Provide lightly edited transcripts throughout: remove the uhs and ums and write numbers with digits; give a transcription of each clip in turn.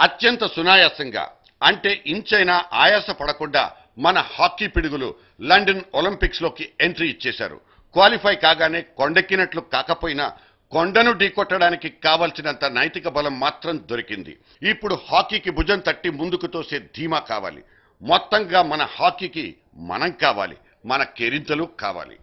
అత్యంత సునాయాసంగా అంటే ఇంచైనా ఆయాస పడకుండా మన హాకీ పిడుగులు లండన్ ఒలింపిక్స్ లోకి ఎంట్రీ ఇచ్చేశారు. క్వాలిఫై కాగానే కొండెక్కినట్లు కాకపోయినా కొండను ఢీకొట్టడానికి కావాల్సినంత నైతిక బలం మాత్రం దొరికింది. ఇప్పుడు హాకీకి భుజం తట్టి ముందుకు తోసే ధీమా కావాలి. మొత్తంగా మన హాకీకి మనం కావాలి, మన కేరింతలు కావాలి.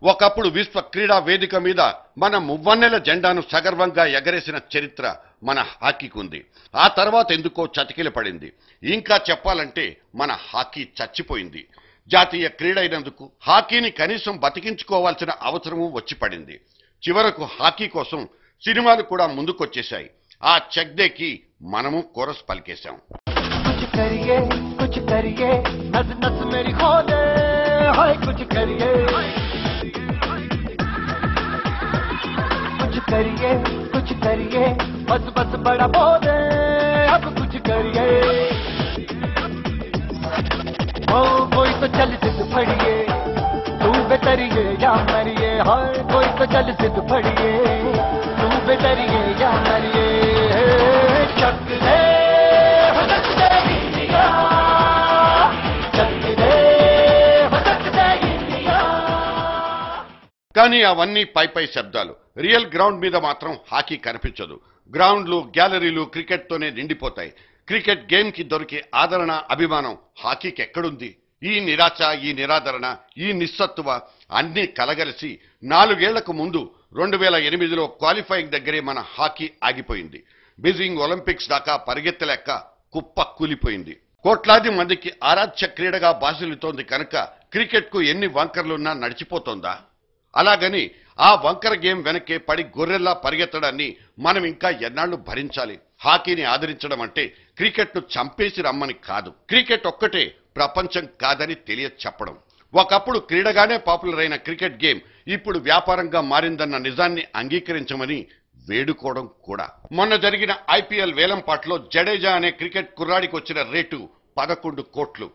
ఒకప్పుడు విశ్వ క్రీడా వేదిక మీద మన మువ్వన్నెల జెండాను సగర్వంగా ఎగరేసిన చరిత్ర మన హాకీకి ఉంది. ఆ తర్వాత ఎందుకో చతికిల పడింది. ఇంకా చెప్పాలంటే మన హాకీ చచ్చిపోయింది. జాతీయ క్రీడ అయినందుకు హాకీని కనీసం బతికించుకోవాల్సిన అవసరము వచ్చి పడింది. చివరకు హాకీ కోసం సినిమాలు కూడా ముందుకొచ్చేశాయి. ఆ చెక్దేకి మనము కోరస్ పలికేశాం. करिए कुछ करिए बस बस बड़ा बोले अब कुछ करिए ओ कोई तो चल सिद्ध फड़िए तू बेतरिए या मरिए हाय कोई तो चल सिद्ध फड़िए तू बेतरिए या मरिए चक दे चक दे इंडिया चक दे चक दे इंडिया. కానీ అవన్నీ పై శబ్దాలు. రియల్ గ్రౌండ్ మీద మాత్రం హాకీ కనిపించదు. గ్రౌండ్లు గ్యాలరీలు క్రికెట్ తోనే నిండిపోతాయి. క్రికెట్ గేమ్ కి దొరికే ఆదరణ అభిమానం హాకీకి ఎక్కడుంది? ఈ నిరాశ, ఈ నిరాదరణ, ఈ నిస్సత్తువ అన్నీ కలగలిసి 4 ఏళ్లకు ముందు 2008లో క్వాలిఫైయింగ్ దగ్గరే మన హాకీ ఆగిపోయింది. బీజింగ్ ఒలింపిక్స్ దాకా పరిగెత్తలేక కుప్ప కూలిపోయింది. కోట్లాది మందికి ఆరాధ్య క్రీడగా బాసిల్లుతోంది కనుక క్రికెట్ కు ఎన్ని వంకర్లున్నా నడిచిపోతోందా? అలాగని ఆ వంకర గేమ్ వెనకే పడి గొర్రెల్లా పరిగెత్తడాన్ని మనం ఇంకా ఎన్నాళ్లు భరించాలి? హాకీని ఆదరించడం అంటే క్రికెట్ ను చంపేసి రమ్మని కాదు, క్రికెట్ ఒక్కటే ప్రపంచం కాదని తెలియ చెప్పడం. ఒకప్పుడు క్రీడగానే పాపులర్ అయిన క్రికెట్ గేమ్ ఇప్పుడు వ్యాపారంగా మారిందన్న నిజాన్ని అంగీకరించమని వేడుకోవడం కూడా. మొన్న జరిగిన ఐపీఎల్ వేలంపాట్లో జడేజా అనే క్రికెట్ కుర్రాడికి వచ్చిన రేటు 11 కోట్లు.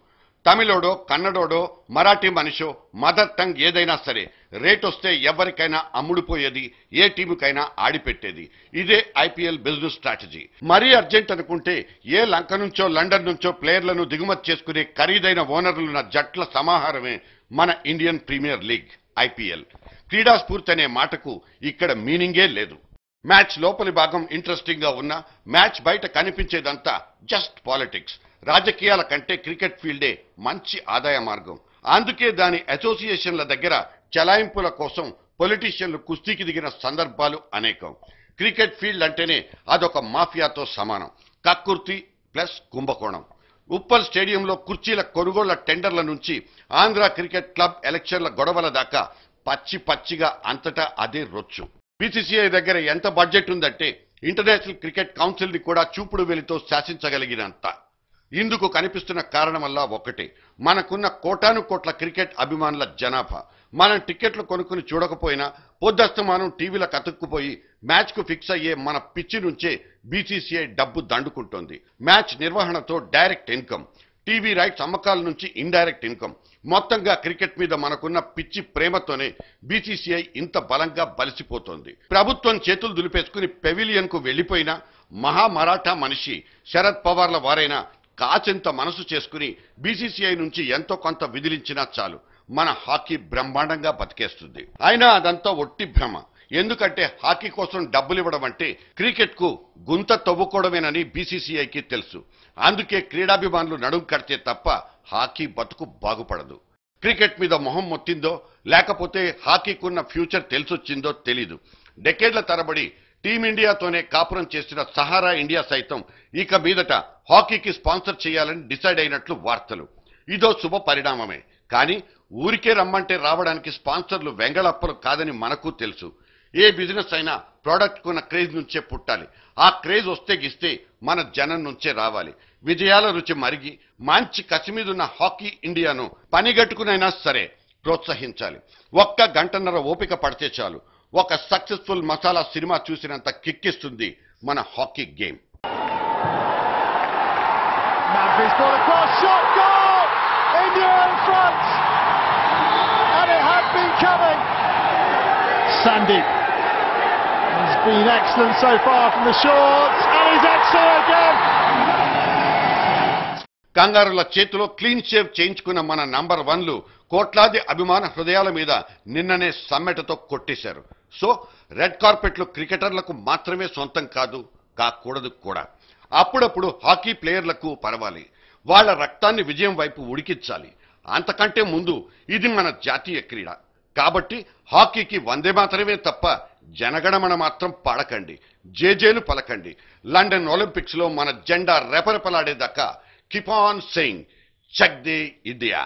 తమిళోడో కన్నడోడో మరాఠీ మనిషో మదర్ టంగ్ ఏదైనా సరే రేట్ వస్తే ఎవరికైనా అమ్ముడుపోయేది, ఏ టీముకైనా ఆడిపెట్టేది. ఇదే ఐపీఎల్ బిజినెస్ స్ట్రాటజీ. మరీ అర్జెంట్ అనుకుంటే ఏ లంక నుంచో లండన్ నుంచో ప్లేయర్లను దిగుమతి చేసుకునే ఖరీదైన ఓనర్లున్న జట్ల సమాహారమే మన ఇండియన్ ప్రీమియర్ లీగ్ ఐపీఎల్. క్రీడా స్ఫూర్తి అనే మాటకు ఇక్కడ మీనింగే లేదు. మ్యాచ్ లోపలి భాగం ఇంట్రెస్టింగ్ గా ఉన్నా మ్యాచ్ బయట కనిపించేదంతా జస్ట్ పాలిటిక్స్. రాజకీయాల కంటే క్రికెట్ ఫీల్డే మంచి ఆదాయ మార్గం. అందుకే దాని అసోసియేషన్ల దగ్గర చలాయింపుల కోసం పొలిటీషియన్లు కుస్తీకి దిగిన సందర్భాలు అనేకం. క్రికెట్ ఫీల్డ్ అంటేనే అదొక మాఫియాతో సమానం. కక్కుర్తి ప్లస్ కుంభకోణం. ఉప్పల్ స్టేడియంలో కుర్చీల కొనుగోళ్ల టెండర్ల నుంచి ఆంధ్ర క్రికెట్ క్లబ్ ఎలక్షన్ల గొడవల దాకా పచ్చిగా అంతటా అదే రొచ్చు. బీసీసీఐ దగ్గర ఎంత బడ్జెట్ ఉందంటే ఇంటర్నేషనల్ క్రికెట్ కౌన్సిల్ ని కూడా చూపుడు వెలితో శాసించగలిగినంత. ఇందుకు కనిపిస్తున్న కారణమల్లా ఒకటే, మనకున్న కోటాను కోట్ల క్రికెట్ అభిమానుల జనాభా. మనం టికెట్లు కొనుక్కుని చూడకపోయినా పొద్దస్తమానం టీవీలకు అతుక్కుపోయి మ్యాచ్ కు ఫిక్స్ అయ్యే మన పిచ్చి నుంచే బీసీసీఐ డబ్బు దండుకుంటోంది. మ్యాచ్ నిర్వహణతో డైరెక్ట్ ఇన్కమ్, టీవీ రైట్స్ అమ్మకాల నుంచి ఇండైరెక్ట్ ఇన్కమ్. మొత్తంగా క్రికెట్ మీద మనకున్న పిచ్చి ప్రేమతోనే బీసీసీఐ ఇంత బలంగా బలిసిపోతోంది. ప్రభుత్వం చేతులు దులిపేసుకుని పెవిలియన్ కు వెళ్లిపోయినా మహామరాఠా మనిషి శరద్ పవార్ల వారైనా కాచెంత మనసు చేసుకుని బీసీసీఐ నుంచి ఎంతో కొంత విదిలించినా చాలు, మన హాకీ బ్రహ్మాండంగా బతికేస్తుంది. అయినా అదంతా ఒట్టి భ్రమ. ఎందుకంటే హాకీ కోసం డబ్బులు ఇవ్వడం అంటే క్రికెట్ కు గుంత తవ్వుకోవడమేనని బీసీసీఐకి తెలుసు. అందుకే క్రీడాభిమానులు నడుం కడితే తప్ప హాకీ బతుకు బాగుపడదు. క్రికెట్ మీద మొహం మొత్తిందో లేకపోతే హాకీకున్న ఫ్యూచర్ తెలిసొచ్చిందో తెలీదు. డెకేడ్ల తరబడి టీమిండియాతోనే కాపురం చేసిన సహారా ఇండియా సైతం ఇక మీదట హాకీకి స్పాన్సర్ చేయాలని డిసైడ్ అయినట్లు వార్తలు. ఇదో శుభ పరిణామమే. కానీ ఊరికే రమ్మంటే రావడానికి స్పాన్సర్లు వెంగళప్పలు కాదని మనకు తెలుసు. ఏ బిజినెస్ అయినా ప్రోడక్ట్ కున్న క్రేజ్ నుంచే పుట్టాలి. ఆ క్రేజ్ వస్తే గిస్తే మన జనం నుంచే రావాలి. విజయాల రుచి మరిగి మంచి కసిమీదున్న హాకీ ఇండియాను పనిగట్టుకునైనా సరే ప్రోత్సహించాలి. ఒక్క గంటన్నర ఓపిక పడితే చాలు. ఒక సక్సెస్ఫుల్ మసాలా సినిమా చూసినంత కిక్కిస్తుంది మన hockey game. Memphis ball across, shot, goal! India in front! And it had been coming! Sandeep has been excellent so far from the shorts, and he's excellent again! కంగారుల చేతిలో క్లీన్ షేవ్ చేయించుకున్న మన number 1లు కోట్లాది అభిమాన హృదయాల మీద నిన్ననే సమ్మెటతో కొట్టేశారు. So red కార్పెట్లు క్రికెటర్లకు మాత్రమే సొంతం కాకూడదు కూడా. అప్పుడప్పుడు హాకీ ప్లేయర్లకు పరవాలి. వాళ్ళ రక్తాన్ని విజయం వైపు ఉడికించాలి. అంతకంటే ముందు ఇది మన జాతీయ క్రీడ కాబట్టి హాకీకి వందే మాత్రమే తప్ప జనగణమన మాత్రం పాడకండి, జేజేలు పలకండి. లండన్ ఒలింపిక్స్ లో మన జెండా రెపరెపలాడేదాకా keep on saying Chak De India.